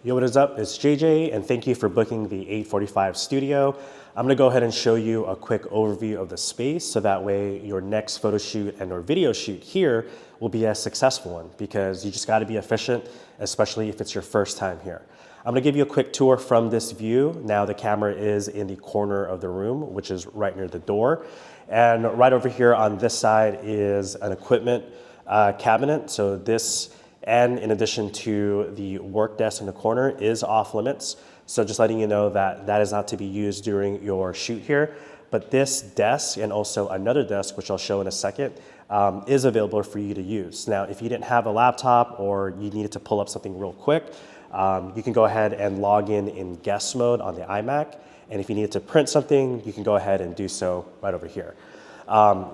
Yo, what is up? It's JJ, and thank you for booking the 845 studio. I'm gonna go ahead and show you a quick overview of the space so that way your next photo shoot and or video shoot here will be a successful one, because you just gotta be efficient, especially if it's your first time here. I'm gonna give you a quick tour from this view. Now the camera is in the corner of the room, which is right near the door. And right over here on this side is an equipment cabinet. So this, and in addition to the work desk in the corner, is off limits. So just letting you know that that is not to be used during your shoot here. But this desk and also another desk, which I'll show in a second, is available for you to use. Now, if you didn't have a laptop or you needed to pull up something real quick, you can go ahead and log in guest mode on the iMac. And if you needed to print something, you can go ahead and do so right over here.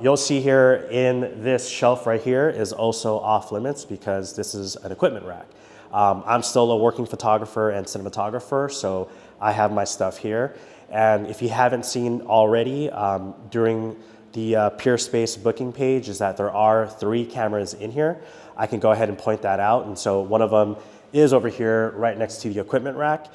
You'll see here in this shelf right here is also off limits because this is an equipment rack. I'm still a working photographer and cinematographer, so I have my stuff here. And if you haven't seen already, during the Pure Space booking page is that there are 3 cameras in here. I can go ahead and point that out. And so one of them is over here right next to the equipment rack.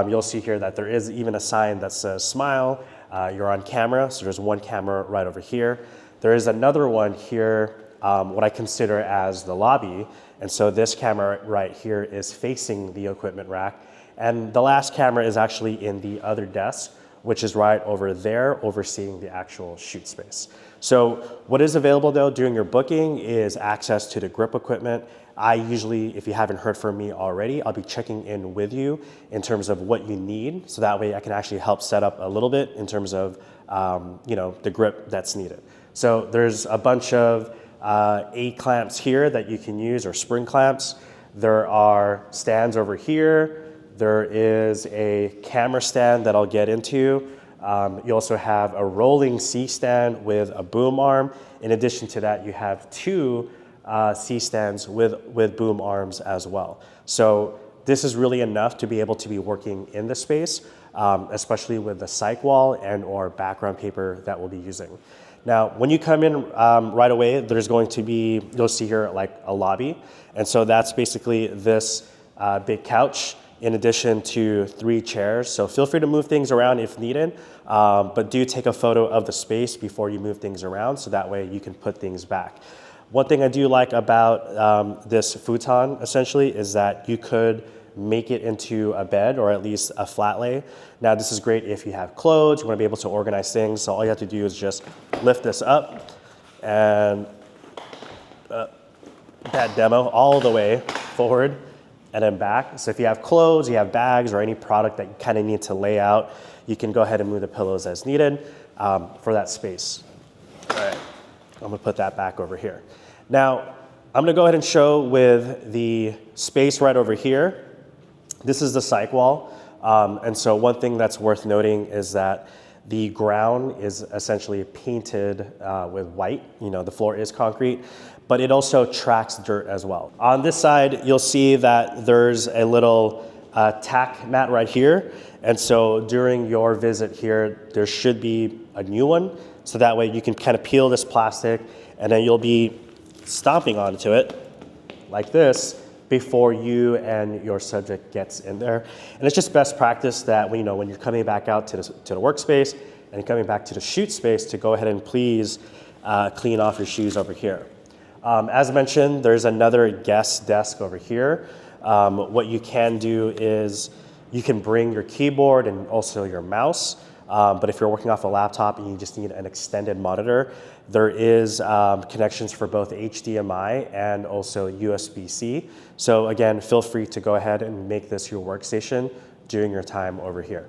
You'll see here that there is even a sign that says smile, you're on camera. So there's one camera right over here. There is another one here, what I consider as the lobby. And so this camera right here is facing the equipment rack. And the last camera is actually in the other desk, which is right over there, overseeing the actual shoot space. So what is available though during your booking is access to the grip equipment. I usually, if you haven't heard from me already, I'll be checking in with you in terms of what you need. So that way I can actually help set up a little bit in terms of the grip that's needed. So there's a bunch of A-clamps here that you can use, or spring clamps. There are stands over here. There is a camera stand that I'll get into. You also have a rolling C-stand with a boom arm. In addition to that, you have 2 C-stands with boom arms as well. So this is really enough to be able to be working in the space, especially with the cyc wall and or background paper that we'll be using. Now, when you come in right away, there's going to be, you'll see here like a lobby. And so that's basically this big couch in addition to 3 chairs. So feel free to move things around if needed, but do take a photo of the space before you move things around so that way you can put things back. One thing I do like about this futon essentially is that you could make it into a bed or at least a flat lay. Now this is great if you have clothes, you want to be able to organize things. So all you have to do is just lift this up and that demo all the way forward and then back. So if you have clothes, you have bags or any product that you kind of need to lay out, you can go ahead and move the pillows as needed for that space. All right, I'm gonna put that back over here. Now, I'm gonna go ahead and show with the space right over here. This is the cyc wall. And so one thing that's worth noting is that the ground is essentially painted with white. The floor is concrete, but it also tracks dirt as well. On this side, you'll see that there's a little tack mat right here. And so during your visit here, there should be a new one. So that way you can kind of peel this plastic and then you'll be stomping onto it like this before you and your subject gets in there. And it's just best practice that when you're coming back out to the workspace and you're coming back to the shoot space to go ahead and please clean off your shoes over here. As mentioned, there's another guest desk over here. What you can do is you can bring your keyboard and also your mouse. But if you're working off a laptop and you just need an extended monitor, there is connections for both HDMI and also USB-C. So again, feel free to go ahead and make this your workstation during your time over here.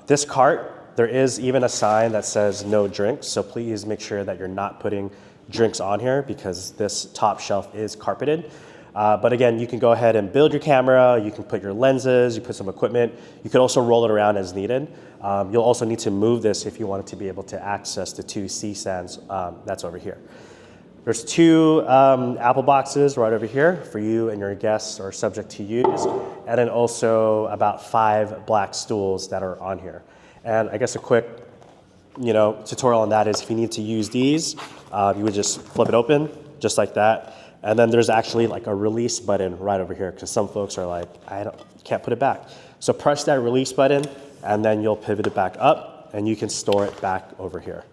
This cart, there is even a sign that says no drinks. So please make sure that you're not putting drinks on here because this top shelf is carpeted. But again, you can go ahead and build your camera, you can put your lenses, you put some equipment, you can also roll it around as needed. You'll also need to move this if you wanted to be able to access the 2 C-stands that's over here. There's 2 Apple boxes right over here for you and your guests or subject to use, and then also about 5 black stools that are on here. And I guess a quick tutorial on that is if you need to use these, you would just flip it open just like that. And then there's actually like a release button right over here because some folks are like, can't put it back. So press that release button and then you'll pivot it back up and you can store it back over here.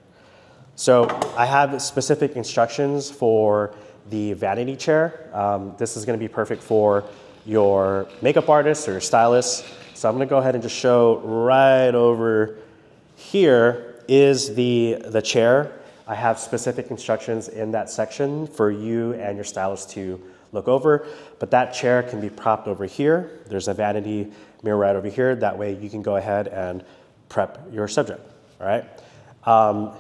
So I have specific instructions for the vanity chair. This is gonna be perfect for your makeup artist or your stylist. So I'm gonna go ahead and just show right over here is the chair. I have specific instructions in that section for you and your stylist to look over, but that chair can be propped over here. There's a vanity mirror right over here. That way you can go ahead and prep your subject, all right?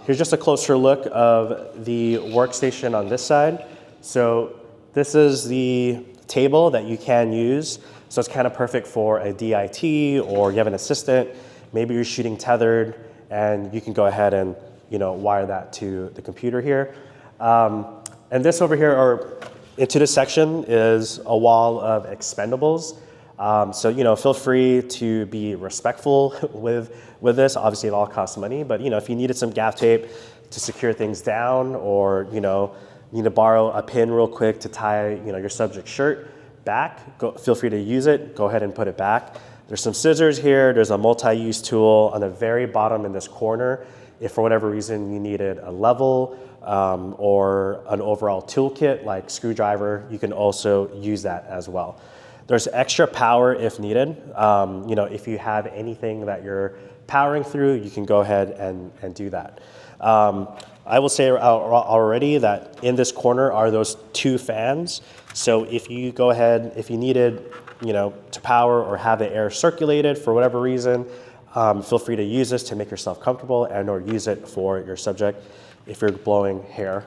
Here's just a closer look of the workstation on this side. So this is the table that you can use. So it's kind of perfect for a DIT or you have an assistant. Maybe you're shooting tethered and you can go ahead and wire that to the computer here. And this over here, or into this section, is a wall of Expendables. So feel free to be respectful with this. Obviously, it all costs money, but if you needed some gaff tape to secure things down, or need to borrow a pin real quick to tie your subject's shirt back, feel free to use it. Go ahead and put it back. There's some scissors here. There's a multi-use tool on the very bottom in this corner. If for whatever reason you needed a level or an overall toolkit like screwdriver, you can also use that as well. There's extra power if needed. If you have anything that you're powering through, you can go ahead and do that. I will say already that in this corner are those 2 fans. So if you go ahead, if you needed to power or have the air circulated for whatever reason, feel free to use this to make yourself comfortable and or use it for your subject if you're blowing hair.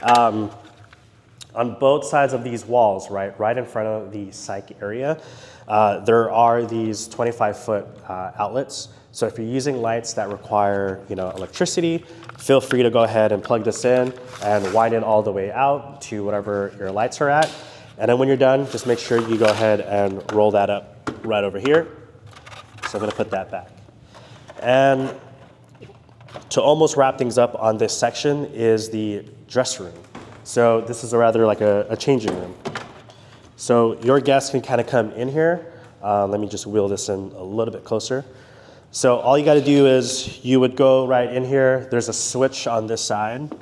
On both sides of these walls, right in front of the psych area, there are these 25-foot outlets. So if you're using lights that require electricity, feel free to go ahead and plug this in and wind it all the way out to whatever your lights are at. And then when you're done, just make sure you go ahead and roll that up right over here. So I'm gonna put that back. And to almost wrap things up on this section is the dressing room. So this is rather like a changing room. So your guests can kind of come in here. Let me just wheel this in a little bit closer. So all you gotta do is you would go right in here. There's a switch on this side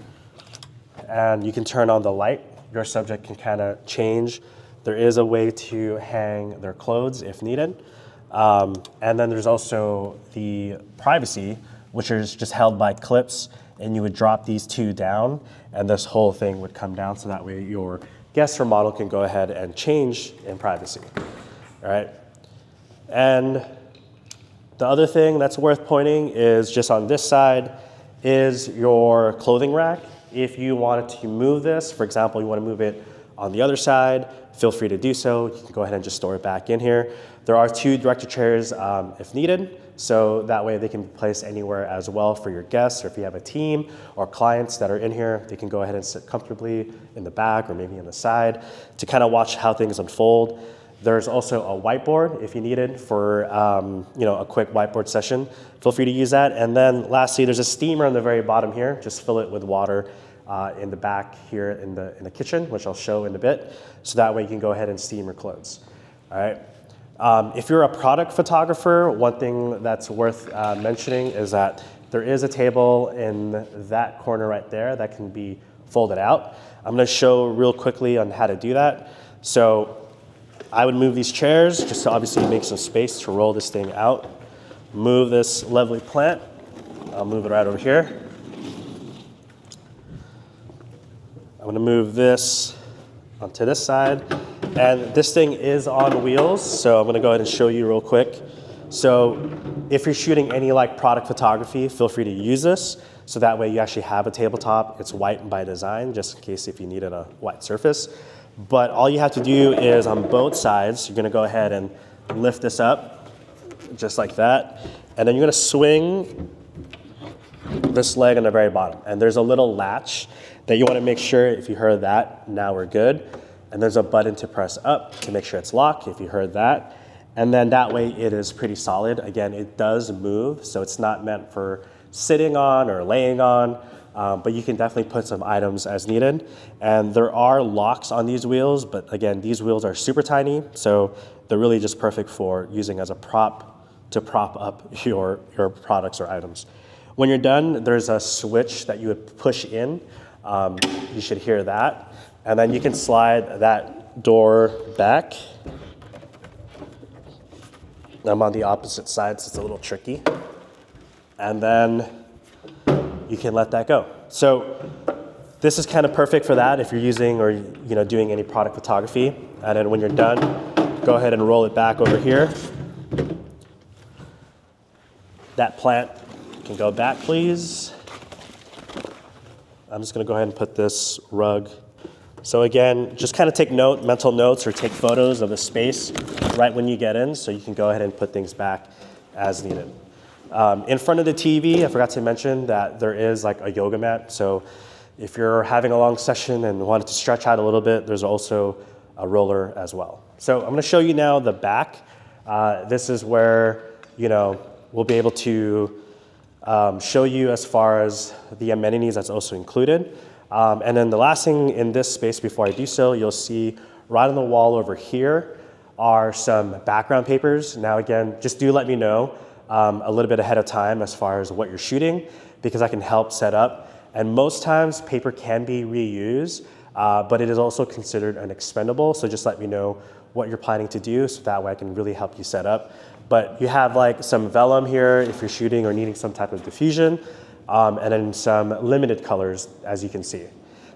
and you can turn on the light. Your subject can kind of change. There is a way to hang their clothes if needed. And then there's also the privacy, which is just held by clips, and you would drop these 2 down and this whole thing would come down so that way your guest or model can go ahead and change in privacy, all right? And the other thing that's worth pointing is just on this side is your clothing rack. If you wanted to move this, for example, you want to move it on the other side, feel free to do so. You can go ahead and just store it back in here. There are 2 director chairs if needed, so that way they can be placed anywhere as well for your guests, or if you have a team or clients that are in here, they can go ahead and sit comfortably in the back or maybe on the side to kind of watch how things unfold. There's also a whiteboard if you need it for a quick whiteboard session. Feel free to use that. And then lastly, there's a steamer on the very bottom here. Just fill it with water in the back here in the kitchen, which I'll show in a bit. So that way you can go ahead and steam your clothes. All right. If you're a product photographer, one thing that's worth mentioning is that there is a table in that corner right there that can be folded out. I'm going to show real quickly on how to do that. So I would move these chairs just to obviously make some space to roll this thing out. Move this lovely plant. I'll move it right over here. I'm going to move this onto this side. And this thing is on wheels, so I'm going to go ahead and show you real quick. So if you're shooting any like product photography, feel free to use this. So that way you actually have a tabletop. It's white by design, just in case if you needed a white surface. But all you have to do is on both sides, you're going to go ahead and lift this up, just like that. And then you're going to swing this leg on the very bottom. And there's a little latch that you want to make sure, if you heard that, now we're good. And there's a button to press up to make sure it's locked, if you heard that. And then that way it is pretty solid. Again, it does move, so it's not meant for sitting on or laying on. but you can definitely put some items as needed. And there are locks on these wheels, but again, these wheels are super tiny, so they're really just perfect for using as a prop to prop up your products or items. When you're done, there's a switch that you would push in. You should hear that. And then you can slide that door back. I'm on the opposite side, so it's a little tricky. And then you can let that go. So this is kind of perfect for that if you're using or doing any product photography. And then when you're done, go ahead and roll it back over here. That plant can go back, please. I'm just gonna go ahead and put this rug. So again, just kind of take mental notes or take photos of the space right when you get in, so you can go ahead and put things back as needed. In front of the TV, I forgot to mention that there is like a yoga mat. So if you're having a long session and wanted to stretch out a little bit, there's also a roller as well. So I'm gonna show you now the back. This is where, we'll be able to show you as far as the amenities that's also included. And then the last thing in this space before I do so, you'll see right on the wall over here are some background papers. Now again, just do let me know a little bit ahead of time as far as what you're shooting, because I can help set up. And most times paper can be reused, but it is also considered an expendable. So just let me know what you're planning to do, so that way I can really help you set up. But you have like some vellum here if you're shooting or needing some type of diffusion. And then some limited colors, as you can see.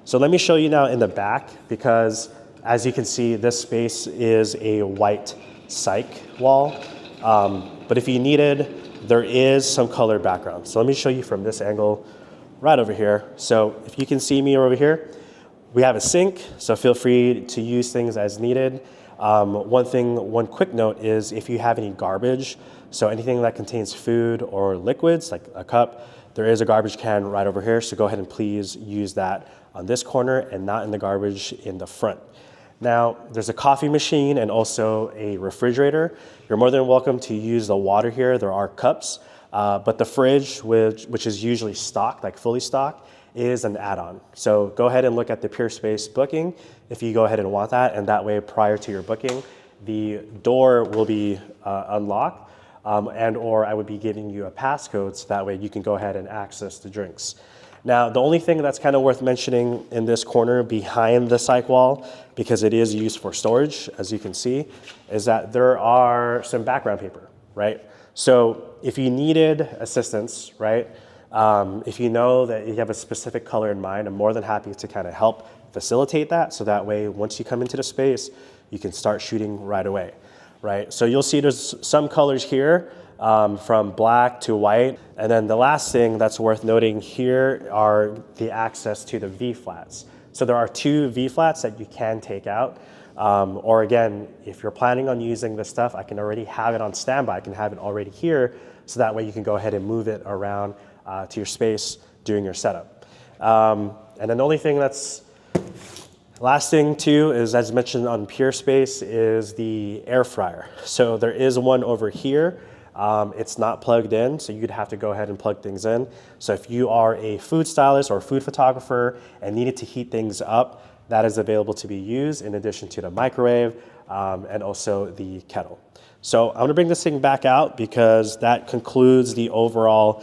So let me show you now in the back, because as you can see, this space is a white cyc wall. But if you needed, there is some color background. So let me show you from this angle right over here. So if you can see me over here, we have a sink, so feel free to use things as needed. One quick note is if you have any garbage, so anything that contains food or liquids, like a cup, there is a garbage can right over here, so go ahead and please use that on this corner and not in the garbage in the front. Now, there's a coffee machine and also a refrigerator. You're more than welcome to use the water here. There are cups, but the fridge, which is usually stocked, like fully stocked, is an add-on. So go ahead and look at the PureSpace booking if you go ahead and want that, and that way prior to your booking, the door will be unlocked. And or I would be giving you a passcode, so that way you can go ahead and access the drinks. Now, the only thing that's kind of worth mentioning in this corner behind the cyc wall, because it is used for storage, as you can see, is that there are some background paper, right? So if you needed assistance, right, if you know that you have a specific color in mind, I'm more than happy to kind of help facilitate that, so that way once you come into the space, you can start shooting right away. Right, so you'll see there's some colors here from black to white. And then the last thing that's worth noting here are the access to the V-flats. So there are 2 V-flats that you can take out. Or again, if you're planning on using this stuff, I can already have it on standby. I can have it already here, so that way you can go ahead and move it around to your space during your setup. And then the only thing last thing too is, as mentioned on PureSpace, is the air fryer. So there is one over here. It's not plugged in, so you'd have to go ahead and plug things in. So if you are a food stylist or food photographer and needed to heat things up, that is available to be used in addition to the microwave and also the kettle. So I'm gonna bring this thing back out, because that concludes the overall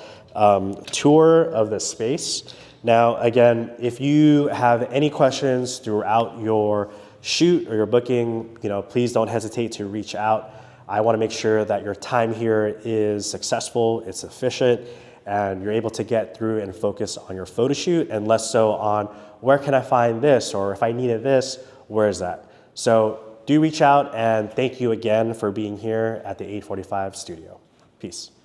tour of the space. Now, again, if you have any questions throughout your shoot or your booking, please don't hesitate to reach out. I want to make sure that your time here is successful, it's efficient, and you're able to get through and focus on your photo shoot, and less so on where can I find this, or if I needed this, where is that? So do reach out, and thank you again for being here at the 845 studio. Peace.